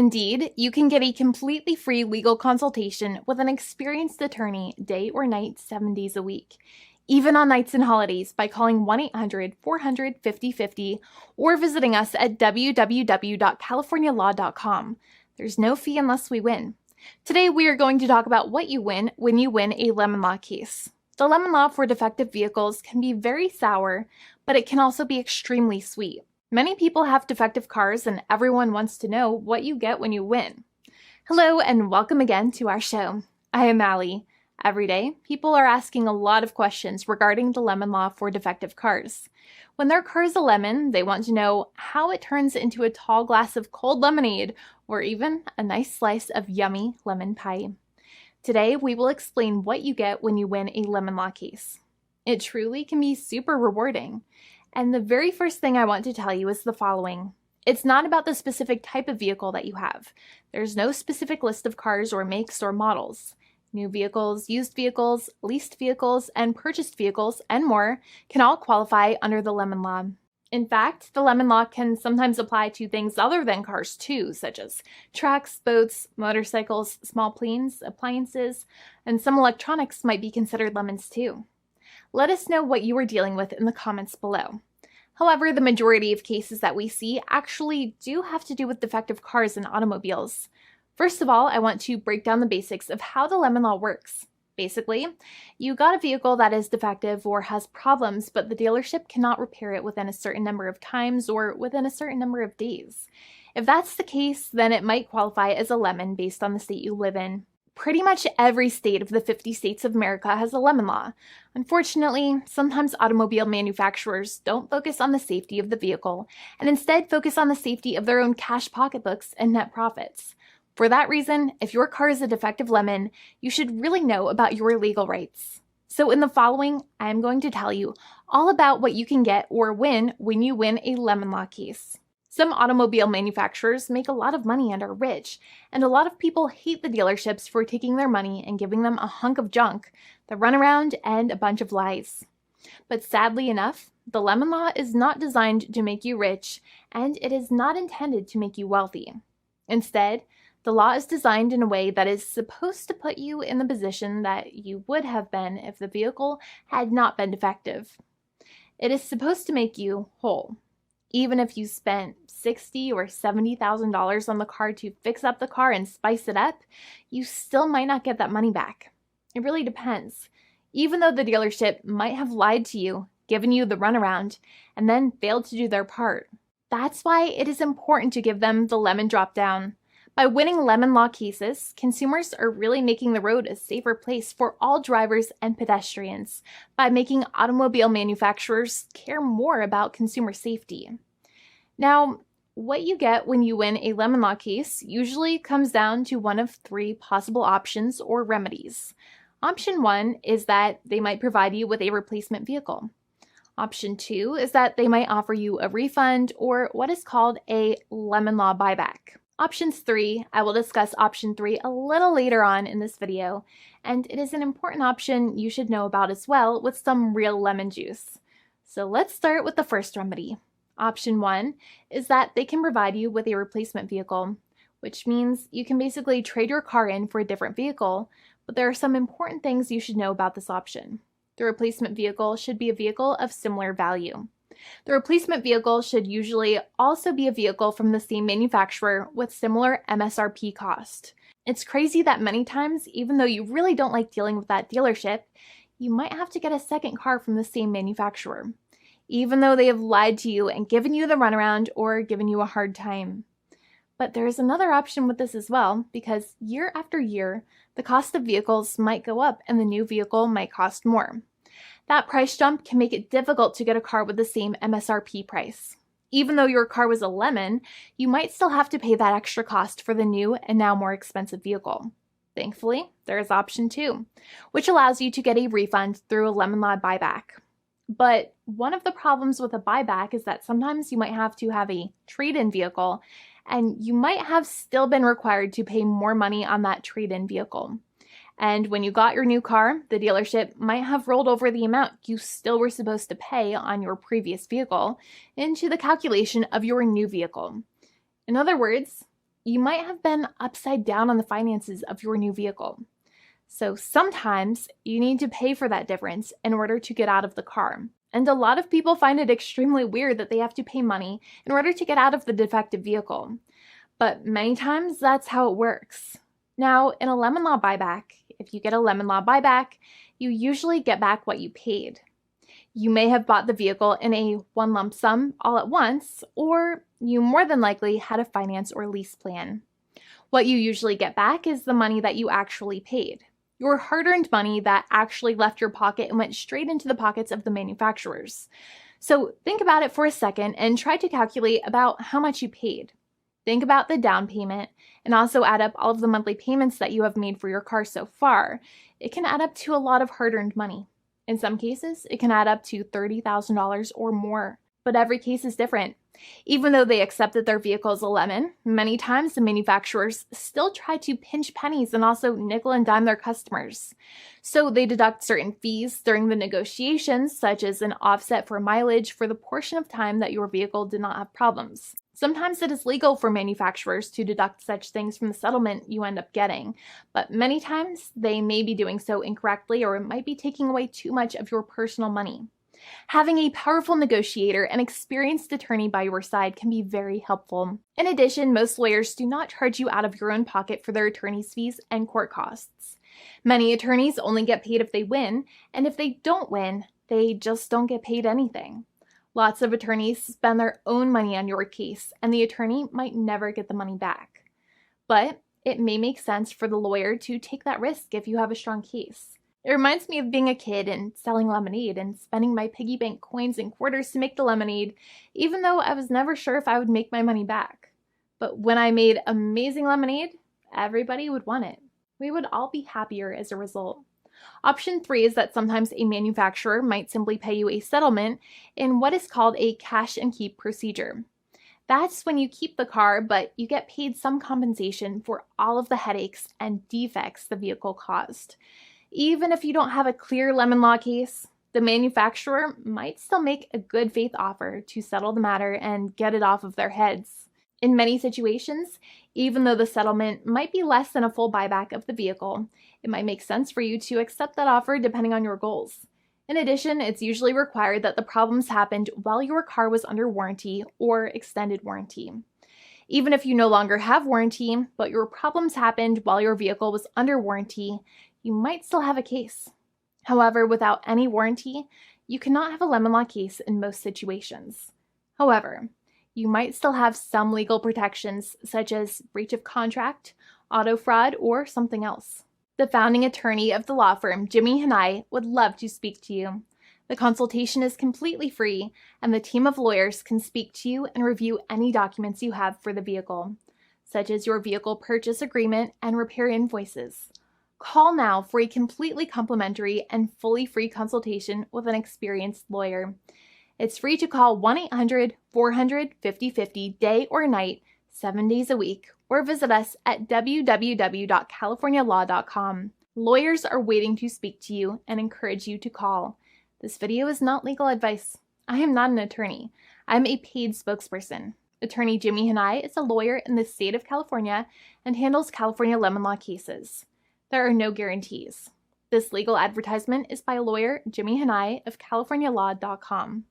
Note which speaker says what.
Speaker 1: Indeed, you can get a completely free legal consultation with an experienced attorney day or night, 7 days a week, even on nights and holidays by calling 1-800-400-5050 or visiting us at www.californialaw.com. There's no fee unless we win. Today, we are going to talk about what you win when you win a lemon law case. The lemon law for defective vehicles can be very sour, but it can also be extremely sweet. Many people have defective cars, and everyone wants to know what you get when you win. Hello, and welcome again to our show. I am Allie. Every day, people are asking a lot of questions regarding the lemon law for defective cars. When their car is a lemon, they want to know how it turns into a tall glass of cold lemonade, or even a nice slice of yummy lemon pie. Today, we will explain what you get when you win a lemon law case. It truly can be super rewarding. And the very first thing I want to tell you is the following. It's not about the specific type of vehicle that you have. There's no specific list of cars or makes or models. New vehicles, used vehicles, leased vehicles, and purchased vehicles, and more can all qualify under the lemon law. In fact, the lemon law can sometimes apply to things other than cars too, such as trucks, boats, motorcycles, small planes, appliances, and some electronics might be considered lemons too. Let us know what you are dealing with in the comments below. However, the majority of cases that we see actually do have to do with defective cars and automobiles. First of all, I want to break down the basics of how the lemon law works. Basically, you got a vehicle that is defective or has problems, but the dealership cannot repair it within a certain number of times or within a certain number of days. If that's the case, then it might qualify as a lemon based on the state you live in. Pretty much every state of the 50 states of America has a lemon law. Unfortunately, sometimes automobile manufacturers don't focus on the safety of the vehicle and instead focus on the safety of their own cash pocketbooks and net profits. For that reason, if your car is a defective lemon, you should really know about your legal rights. So in the following, I'm going to tell you all about what you can get or win when you win a lemon law case. Some automobile manufacturers make a lot of money and are rich, and a lot of people hate the dealerships for taking their money and giving them a hunk of junk, the runaround, and a bunch of lies. But sadly enough, the lemon law is not designed to make you rich, and it is not intended to make you wealthy. Instead, the law is designed in a way that is supposed to put you in the position that you would have been if the vehicle had not been defective. It is supposed to make you whole. Even if you spent $60,000 or $70,000 on the car to fix up the car and spice it up, you still might not get that money back. It really depends. Even though the dealership might have lied to you, given you the runaround, and then failed to do their part. That's why it is important to give them the lemon drop down. By winning lemon law cases, consumers are really making the road a safer place for all drivers and pedestrians by making automobile manufacturers care more about consumer safety. Now, what you get when you win a lemon law case usually comes down to one of three possible options or remedies. Option 1 is that they might provide you with a replacement vehicle. Option 2 is that they might offer you a refund or what is called a lemon law buyback. Options 3, I will discuss option 3 a little later on in this video, and it is an important option you should know about as well with some real lemon juice. So let's start with the first remedy. Option 1 is that they can provide you with a replacement vehicle, which means you can basically trade your car in for a different vehicle, but there are some important things you should know about this option. The replacement vehicle should be a vehicle of similar value. The replacement vehicle should usually also be a vehicle from the same manufacturer with similar MSRP cost. It's crazy that many times, even though you really don't like dealing with that dealership, you might have to get a second car from the same manufacturer, even though they have lied to you and given you the runaround or given you a hard time. But there is another option with this as well, because year after year, the cost of vehicles might go up and the new vehicle might cost more. That price jump can make it difficult to get a car with the same MSRP price. Even though your car was a lemon, you might still have to pay that extra cost for the new and now more expensive vehicle. Thankfully, there is option 2, which allows you to get a refund through a lemon law buyback. But one of the problems with a buyback is that sometimes you might have to have a trade-in vehicle, and you might have still been required to pay more money on that trade-in vehicle. And when you got your new car, the dealership might have rolled over the amount you still were supposed to pay on your previous vehicle into the calculation of your new vehicle. In other words, you might have been upside down on the finances of your new vehicle. So sometimes you need to pay for that difference in order to get out of the car. And a lot of people find it extremely weird that they have to pay money in order to get out of the defective vehicle. But many times that's how it works. Now, in a lemon law buyback, if you get a lemon law buyback, you usually get back what you paid. You may have bought the vehicle in a one lump sum all at once, or you more than likely had a finance or lease plan. What you usually get back is the money that you actually paid. Your hard-earned money that actually left your pocket and went straight into the pockets of the manufacturers. So think about it for a second and try to calculate about how much you paid. Think about the down payment and also add up all of the monthly payments that you have made for your car so far. It can add up to a lot of hard-earned money. In some cases, it can add up to $30,000 or more, but every case is different. Even though they accept that their vehicle is a lemon, many times the manufacturers still try to pinch pennies and also nickel and dime their customers. So they deduct certain fees during the negotiations, such as an offset for mileage for the portion of time that your vehicle did not have problems. Sometimes it is legal for manufacturers to deduct such things from the settlement you end up getting, but many times they may be doing so incorrectly or it might be taking away too much of your personal money. Having a powerful negotiator and experienced attorney by your side can be very helpful. In addition, most lawyers do not charge you out of your own pocket for their attorney's fees and court costs. Many attorneys only get paid if they win, and if they don't win, they just don't get paid anything. Lots of attorneys spend their own money on your case, and the attorney might never get the money back. But it may make sense for the lawyer to take that risk if you have a strong case. It reminds me of being a kid and selling lemonade and spending my piggy bank coins and quarters to make the lemonade, even though I was never sure if I would make my money back. But when I made amazing lemonade, everybody would want it. We would all be happier as a result. Option 3 is that sometimes a manufacturer might simply pay you a settlement in what is called a cash and keep procedure. That's when you keep the car, but you get paid some compensation for all of the headaches and defects the vehicle caused. Even if you don't have a clear lemon law case, the manufacturer might still make a good faith offer to settle the matter and get it off of their heads. In many situations, even though the settlement might be less than a full buyback of the vehicle, it might make sense for you to accept that offer depending on your goals. In addition, it's usually required that the problems happened while your car was under warranty or extended warranty. Even if you no longer have warranty, but your problems happened while your vehicle was under warranty, you might still have a case. However, without any warranty, you cannot have a lemon law case in most situations. However, you might still have some legal protections such as breach of contract, auto fraud, or something else. The founding attorney of the law firm, Jimmy and I, would love to speak to you. The consultation is completely free, and the team of lawyers can speak to you and review any documents you have for the vehicle, such as your vehicle purchase agreement and repair invoices. Call now for a completely complimentary and fully free consultation with an experienced lawyer. It's free to call 1-800-400-5050 day or night, 7 days a week, or visit us at www.californialaw.com. Lawyers are waiting to speak to you and encourage you to call. This video is not legal advice. I am not an attorney. I'm a paid spokesperson. Attorney Jimmy Hanai is a lawyer in the state of California and handles California lemon law cases. There are no guarantees. This legal advertisement is by lawyer Jimmy Hanai of CaliforniaLaw.com.